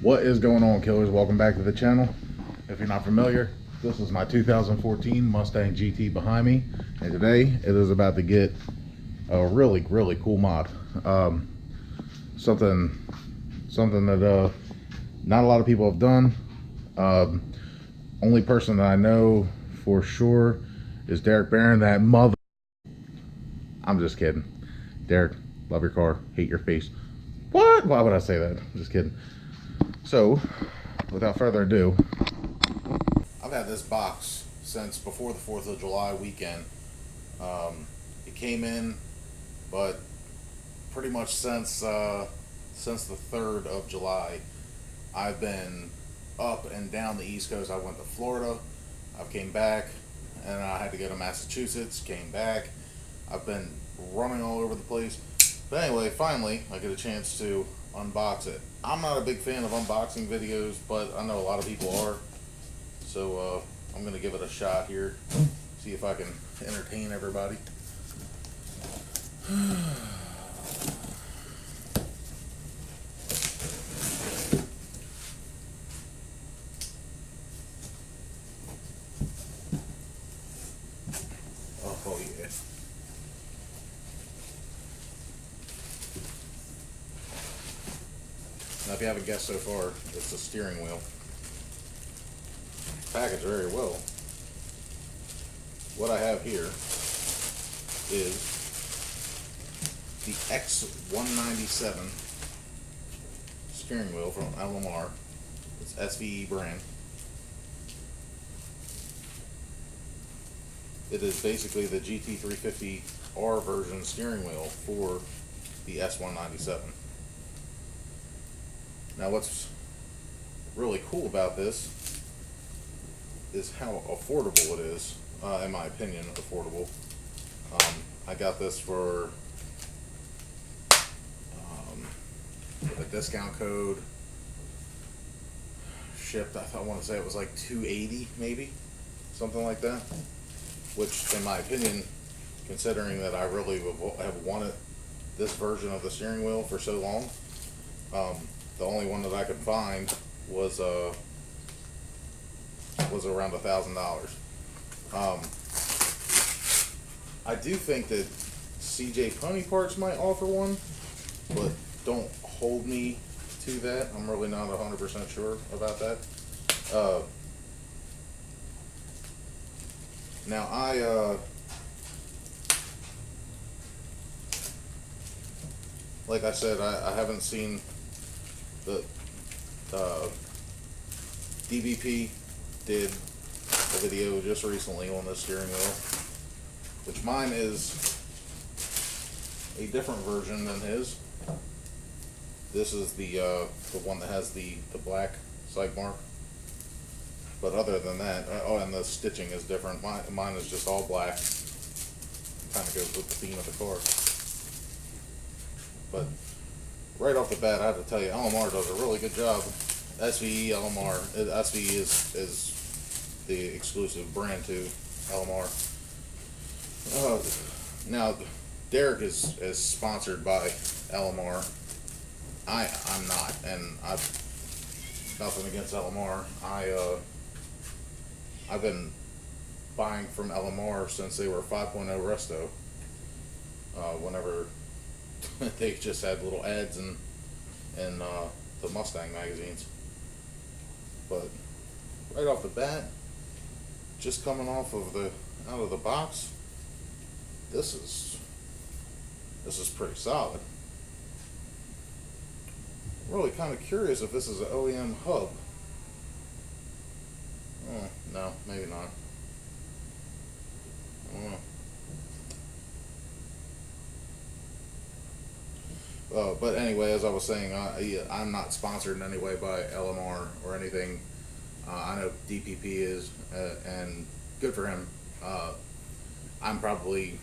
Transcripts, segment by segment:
What is going on, killers? Welcome back to the channel. If you're not familiar, this is my 2014 Mustang GT behind me, and today it is about to get a really cool mod. Something that not a lot of people have done. Only person that I know for sure is Derek Barron. That mother. I'm just kidding. Derek, love your car, hate your face. What? Why would I say that? Just kidding. So, without further ado, I've had this box since before the 4th of July weekend. It came in, but pretty much since the 3rd of July, I've been up and down the East Coast. I went to Florida, I came back, and I had to go to Massachusetts, came back. I've been running all over the place. But anyway, finally, I get a chance to unbox it. I'm not a big fan of unboxing videos, but I know a lot of people are. So I'm going to give it a shot here. See if I can entertain everybody. Oh yeah. Now, if you haven't guessed so far, it's the steering wheel. Packaged very well. What I have here is the X197 steering wheel from LMR. It's SVE brand. It is basically the GT350R version steering wheel for the S197. Now, what's really cool about this is how affordable it is. In my opinion, affordable. I got this for with a discount code. Shipped, I want to say it was like $280, maybe something like that. Which, in my opinion, considering that I really have wanted this version of the steering wheel for so long, the only one that I could find was around $1,000. I do think that CJ Pony Parts might offer one, but don't hold me to that. I'm really not 100% sure about that. Now like I said, I haven't seen the DBP did a video just recently on this steering wheel, which mine is a different version than his. This is the one that has the black sight mark. But other than that, oh, and the stitching is different. Mine is just all black. Kind of goes with the theme of the car. But right off the bat, I have to tell you, LMR does a really good job. SVE, LMR. SVE is the exclusive brand to LMR. Now, Derek is sponsored by LMR. I'm not, and I've nothing against LMR. I've been buying from LMR since they were 5.0 Resto. Whenever they just had little ads in the Mustang magazines. But right off the bat, just coming off of out of the box, this is pretty solid. I'm really kind of curious if this is an OEM hub. Oh, no, maybe not. I don't know. But anyway, as I was saying, I'm not sponsored in any way by LMR or anything. I know DPP is, and good for him. I'm probably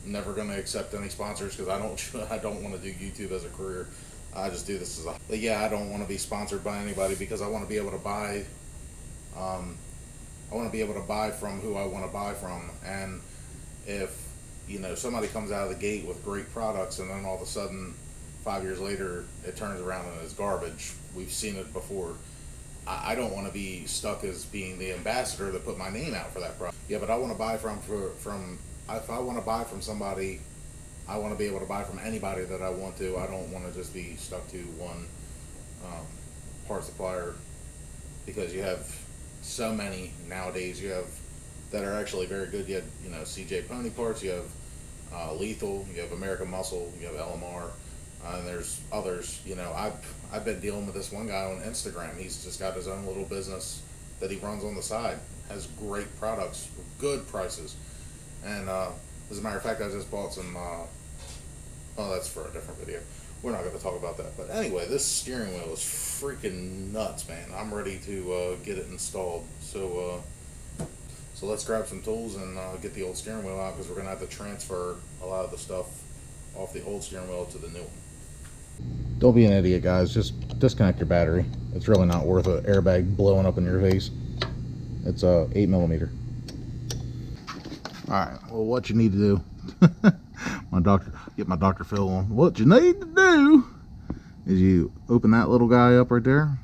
never going to accept any sponsors because I don't want to do YouTube as a career. I just do this as a. But yeah, I don't want to be sponsored by anybody because I want to be able to buy. I want to be able to buy from who I want to buy from, and if somebody comes out of the gate with great products and then all of a sudden 5 years later it turns around and is garbage. We've seen it before. I don't want to be stuck as being the ambassador to put my name out for that product. Yeah, but I want to buy if I want to buy from somebody, I want to be able to buy from anybody that I want to. I don't want to just be stuck to one part supplier, because you have so many nowadays. You have that are actually very good. You have, you know, CJ Pony Parts, you have Lethal, you have American Muscle, you have LMR, and there's others. You know, I've been dealing with this one guy on Instagram. He's just got his own little business that he runs on the side. Has great products, good prices, and as a matter of fact, I just bought some. Oh, that's for a different video. We're not going to talk about that. But anyway, this steering wheel is freaking nuts, man. I'm ready to get it installed. So let's grab some tools and get the old steering wheel out, because we're going to have to transfer a lot of the stuff off the old steering wheel to the new one. Don't be an idiot, guys. Just disconnect your battery. It's really not worth an airbag blowing up in your face. It's 8mm. Alright, well, what you need to do, get my Dr. Phil on. What you need to do is you open that little guy up right there,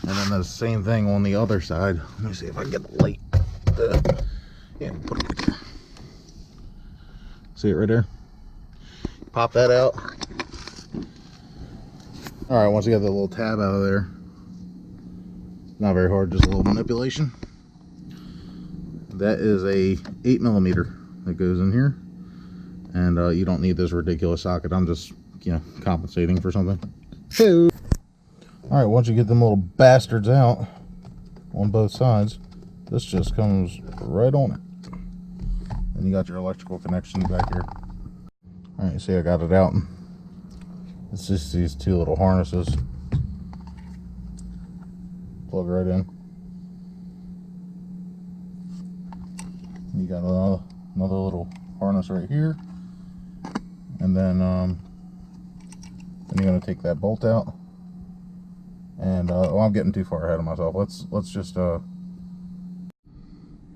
and then the same thing on the other side. Let me see if I can get the light. Yeah, put it right there. See it right there? Pop that out. Alright, once you get the little tab out of there, not very hard, just a little manipulation. That is a 8mm that goes in here, and you don't need this ridiculous socket. I'm just, you know, compensating for something. Hey. Alright, once you get them little bastards out on both sides, this just comes right on it. And you got your electrical connections back here. Alright, see, I got it out. It's just these two little harnesses. Plug right in. You got another little harness right here, and then you're gonna take that bolt out. And oh, I'm getting too far ahead of myself. Let's just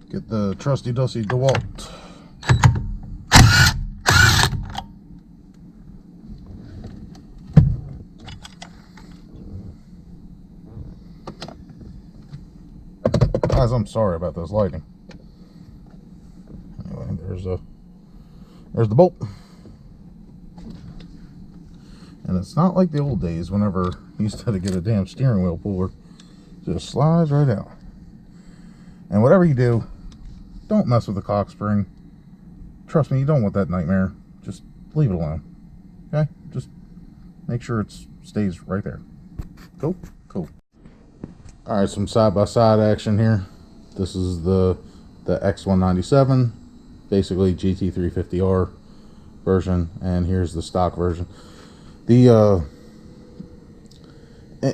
get the trusty dusty DeWalt. Guys, I'm sorry about this lighting. Anyway, there's the bolt. And it's not like the old days whenever you used to get a damn steering wheel puller. It just slides right out. And whatever you do, don't mess with the cock spring. Trust me, you don't want that nightmare. Just leave it alone. Okay? Just make sure it stays right there. Cool? Cool. Alright, some side-by-side action here. This is the X197, basically GT350R version, and here's the stock version. The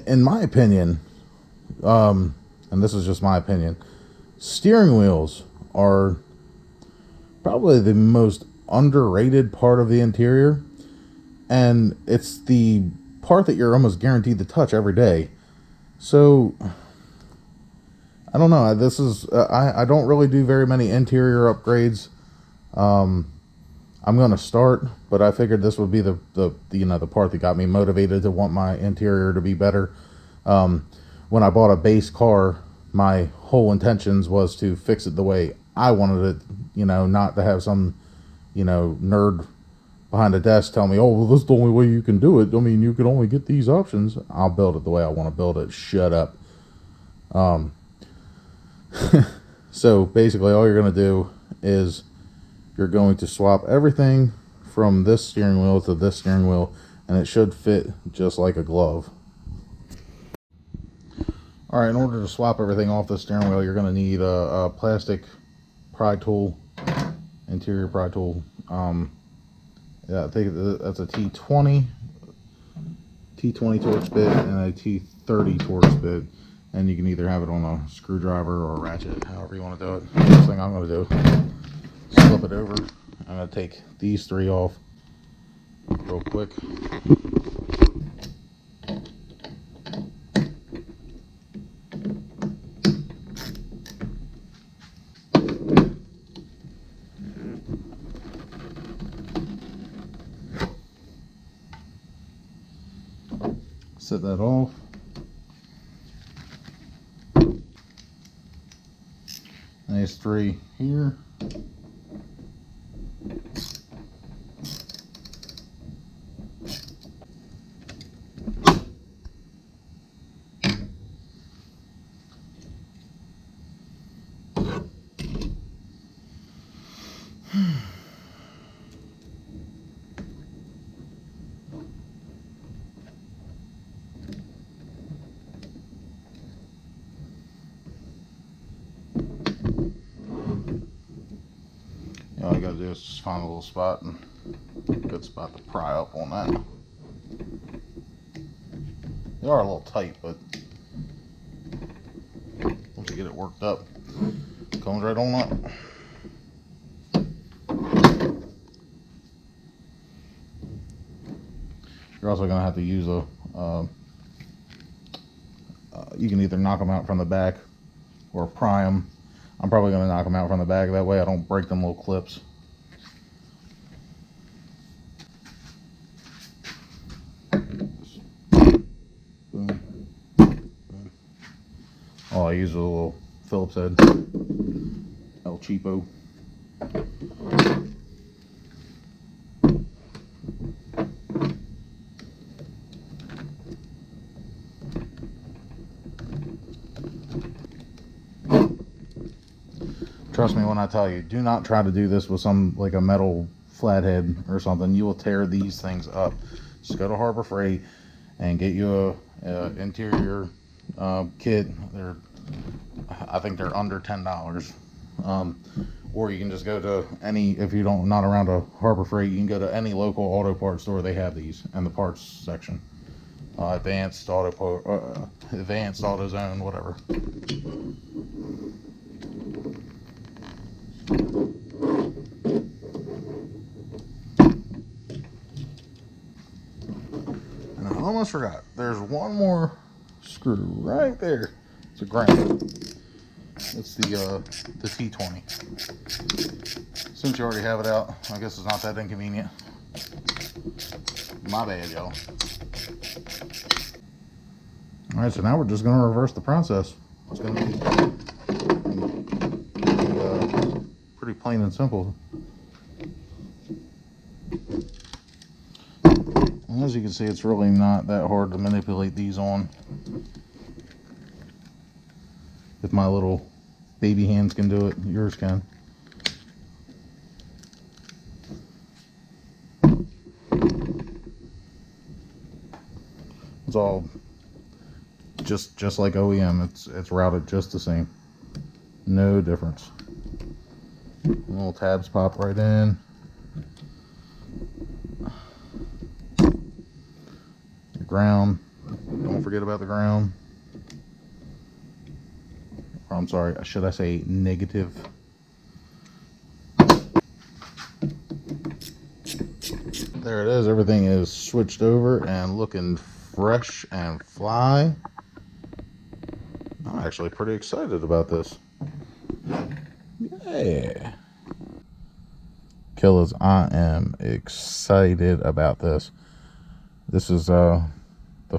in my opinion, and this is just my opinion, steering wheels are probably the most underrated part of the interior, and it's the part that you're almost guaranteed to touch every day. So I don't know, this is I don't really do very many interior upgrades. I'm gonna start, but I figured this would be the you know, the part that got me motivated to want my interior to be better. When I bought a base car, my whole intentions was to fix it the way I wanted it, you know, not to have some, you know, nerd behind a desk tell me, oh, well, this is the only way you can do it. I mean, you can only get these options. I'll build it the way I want to build it. Shut up. So basically all you're going to do is you're going to swap everything from this steering wheel to this steering wheel, and it should fit just like a glove. Alright, in order to swap everything off the steering wheel, you're going to need a plastic pry tool, interior pry tool. Yeah, I think that's a T20 Torx bit and a T30 Torx bit, and you can either have it on a screwdriver or a ratchet, however you want to do it. First thing I'm going to do is flip it over. I'm going to take these three off real quick. set that off. Nice 3 here. All you gotta do is just find a little spot and good spot to pry up on that. They are a little tight, but once you get it worked up, it comes right on up. You're also gonna have to use a you can either knock them out from the back or pry them. I'm probably going to knock them out from the back, that way I don't break them little clips. Boom. Boom. Oh, I use a little Phillips head. El Cheapo. Trust me when I tell you, do not try to do this with some like a metal flathead or something. You will tear these things up. Just go to Harbor Freight and get you a interior kit. I think they're under $10. Or you can just go to any, if you don't not around a Harbor Freight, you can go to any local auto parts store. They have these in the parts section. Advanced AutoZone, whatever. And I almost forgot, there's one more screw right there. It's a ground. It's the T20. Since you already have it out, I guess it's not that inconvenient. My bad, y'all. Alright, so now we're just going to reverse the process. It's going to be pretty plain and simple. And as you can see, it's really not that hard to manipulate these on. If my little baby hands can do it, yours can. It's all just like OEM. It's routed just the same. No difference. Little tabs pop right in. Your ground. Don't forget about the ground. Or, I'm sorry, should I say negative? There it is. Everything is switched over and looking fresh and fly. I'm actually pretty excited about this. Yeah. Killers, I am excited about this. This is the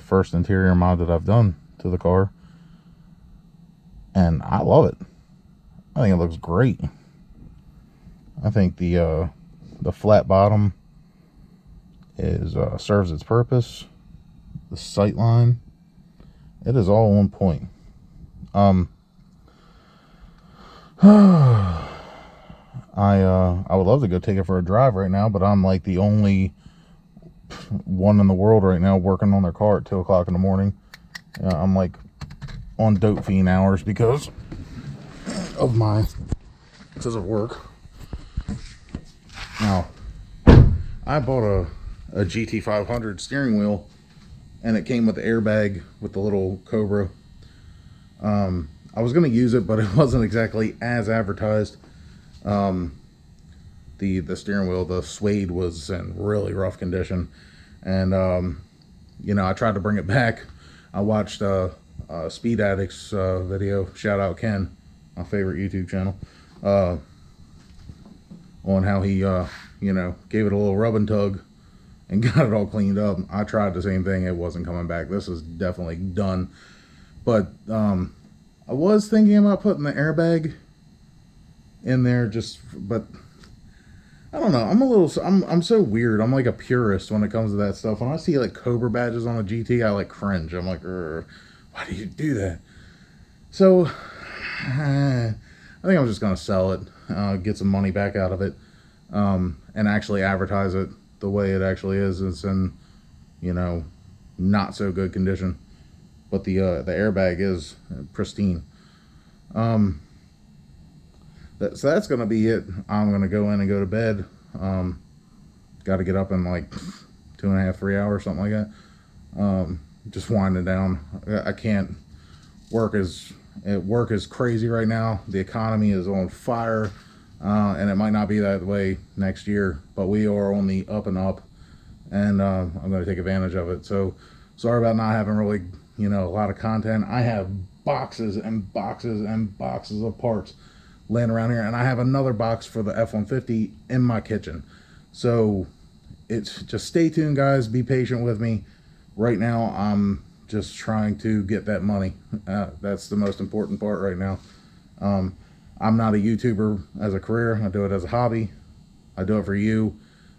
first interior mod that I've done to the car. And I love it. I think it looks great. I think the flat bottom is serves its purpose. The sight line, it is all on point. I would love to go take it for a drive right now, but I'm like the only one in the world right now working on their car at 2 o'clock in the morning. I'm like on dope fiend hours because of work. Now, I bought a GT500 steering wheel, and it came with the airbag with the little Cobra. I was going to use it, but it wasn't exactly as advertised. The steering wheel, the suede, was in really rough condition, and you know, I tried to bring it back. I watched Speed Addict's video, shout out Ken, my favorite YouTube channel, on how he you know, gave it a little rub and tug and got it all cleaned up. I tried the same thing. It wasn't coming back. This is definitely done. But I was thinking about putting the airbag in there, but I don't know. I'm so weird. I'm like a purist when it comes to that stuff. When I see like Cobra badges on a GT, I like cringe. I'm like, why do you do that? So I think I'm just gonna sell it, get some money back out of it, and actually advertise it the way it actually is. It's in, you know, not so good condition, but the airbag is pristine. So that's gonna be it. I'm gonna go in and go to bed. Got to get up in like 2.5, 3 hours, something like that. Just winding down. I can't work is crazy right now. The economy is on fire, and it might not be that way next year, but we are on the up and up, and I'm going to take advantage of it. So sorry about not having really, you know, a lot of content. I have boxes and boxes and boxes of parts laying around here, and I have another box for the F-150 in my kitchen. So it's just stay tuned, guys. Be patient with me. Right now I'm just trying to get that money. That's the most important part right now. I'm not a YouTuber as a career. I do it as a hobby. I do it for you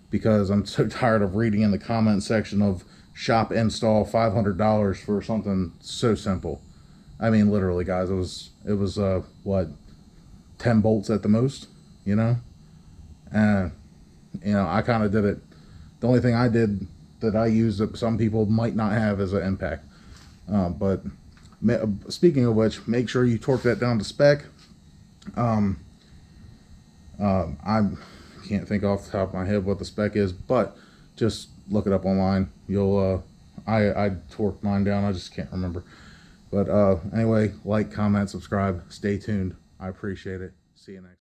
because I'm so tired of reading in the comment section of shop install $500 for something so simple. I mean, literally, guys, it was what, 10 bolts at the most, you know? And, you know, I kind of did it. The only thing I did that I used that some people might not have is an impact. But speaking of which, make sure you torque that down to spec. I can't think off the top of my head what the spec is, but just look it up online. You'll, I torqued mine down. I just can't remember. But anyway, like, comment, subscribe, stay tuned. I appreciate it. See you next.